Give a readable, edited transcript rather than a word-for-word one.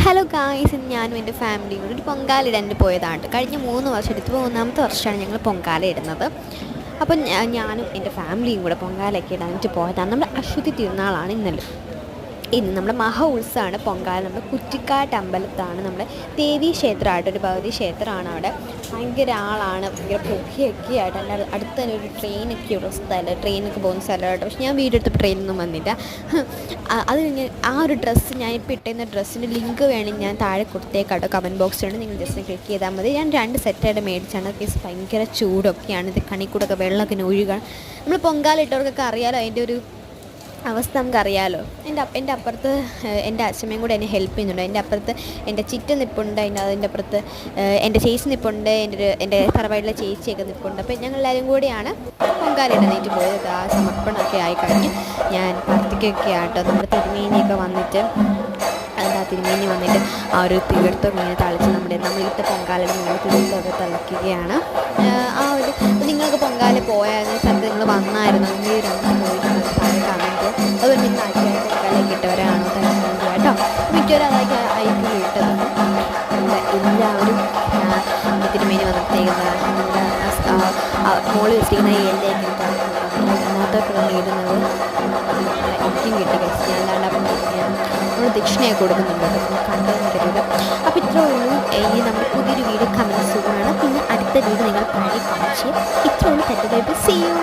Hello guys, ഇന്ന് ഞാനും എൻ്റെ ഫാമിലിയും കൂടി ഒരു പൊങ്കാല ഇടാൻ പോയതാണ്. കഴിഞ്ഞ 3 വർഷം എടുത്ത് 3ാമത്തെ വർഷമാണ് ഞങ്ങൾ പൊങ്കാല ഇടുന്നത്. അപ്പം ഞാനും എൻ്റെ ഫാമിലിയും കൂടെ പൊങ്കാലയൊക്കെ ഇടാനായിട്ട് പോയതാണ്. നമ്മുടെ അശ്വതി തിരുനാളാണ് ഇന്ന് നമ്മുടെ മഹ ഉത്സവമാണ് പൊങ്കാല. നമ്മുടെ കുറ്റിക്കാട്ട് അമ്പലത്താണ് നമ്മുടെ ദേവീ ക്ഷേത്രമായിട്ട് ഒരു ഭഗവതി ക്ഷേത്രമാണ്. അവിടെ ഭയങ്കര ആളാണ്, ഭയങ്കര പുകയൊക്കെ ആയിട്ട്. എൻ്റെ അടുത്ത് തന്നെ ഒരു ട്രെയിനൊക്കെയുള്ള സ്ഥലം, ട്രെയിനൊക്കെ പോകുന്ന സ്ഥലമായിട്ട്. പക്ഷേ ഞാൻ വീഡിയോ എടുത്തപ്പോൾ ട്രെയിനൊന്നും വന്നില്ല. അത് കഴിഞ്ഞ് ആ ഒരു ഡ്രസ്സ് ഞാനിപ്പോൾ ഇട്ടുന്ന ഡ്രസ്സിൻ്റെ ലിങ്ക് വേണമെങ്കിൽ ഞാൻ താഴെ കൊടുത്തേക്കാട്ടോ, കമൻറ്റ് ബോക്സിലുണ്ട്. നിങ്ങൾ ജസ്റ്റ് ക്ലിക്ക് ചെയ്താൽ മതി. ഞാൻ 2 സെറ്റായിട്ട് മേടിച്ചാണ്. കേസ് ഭയങ്കര ചൂടൊക്കെയാണ്. ഇത് കണിക്കൂടൊക്കെ വെള്ളമൊക്കെ ഒഴുകാൻ. നമ്മൾ പൊങ്കാല ഇട്ടവർക്കൊക്കെ അറിയാലോ അതിൻ്റെ ഒരു അവസ്ഥ നമുക്കറിയാമല്ലോ. എൻ്റെ അപ്പുറത്ത് എൻ്റെ അച്ഛമ്മയും കൂടെ എന്നെ ഹെൽപ്പ് ചെയ്യുന്നുണ്ട്. എൻ്റെ അപ്പുറത്ത് എൻ്റെ ചിറ്റ നിൽപ്പുണ്ട്, അതിൻ്റെ അപ്പുറത്ത് എൻ്റെ ചേച്ചി നിൽപ്പുണ്ട്, എൻ്റെ തറവാട്ടിലെ ചേച്ചിയൊക്കെ നിൽപ്പുണ്ട്. അപ്പോൾ ഞങ്ങളെല്ലാവരും കൂടിയാണ് പൊങ്കാല ഇടാനായിട്ട് പോയത്. ആ സമർപ്പണമൊക്കെ ആയിക്കഴിഞ്ഞ് ഞാൻ പത്തിക്കൊക്കെ ആട്ടോ നമ്മുടെ തിരുമേനിയൊക്കെ വന്നിട്ട് അതിൻ്റെ ആ തിരുമേനി വന്നിട്ട് ആ ഒരു തീർത്ഥം ഇങ്ങനെ തളിച്ച് നമ്മളിട്ട് പൊങ്കാലയുടെ മുകളിൽ തീർത്ഥമൊക്കെ തിളയ്ക്കുകയാണ്. ആ ഒരു നിങ്ങൾക്ക് പൊങ്കാല പോയായിരുന്ന സ്ഥലത്ത് നിങ്ങൾ വന്നായിരുന്നു നിങ്ങൾ 2 പോയിട്ടുള്ളത് താഴെ കമൻറ്റ്. അതുപോലെ നിങ്ങൾ ആദ്യമായിട്ട് പൊങ്കാലയൊക്കെ ഇട്ടവരാണോ തലമുറ കേട്ടോ. മിക്കവരും അതൊക്കെ ആയിരിക്കും ഇട്ടത്. എല്ലാവരും തിരുമേനി വന്നിട്ടേക്കുന്നത് മോള് വെച്ചിരിക്കുന്ന എല്ലയൊക്കെ അതിനകത്തോട്ടാണ് ഇടുന്നത്. എനിക്കും കിട്ടി കഴിച്ച് ഞാൻ നമ്മൾ ദക്ഷിണയൊക്കെ കൊടുക്കുന്നുണ്ട്. നമ്മൾ കണ്ടതെന്ന് കരുതുക. അപ്പോൾ ഇത്രേ ഉള്ളൂ ഈ നമ്മുടെ പുതിയൊരു വീഡിയോ കമൻറ്റ് സുഖമാണ്. പിന്നെ അടുത്ത വീഡിയോ നിങ്ങൾ പഴയ കാണിച്ച് ഇത്രേ ഉള്ളൂ. തെറ്റുകൾക്ക് സീ യു.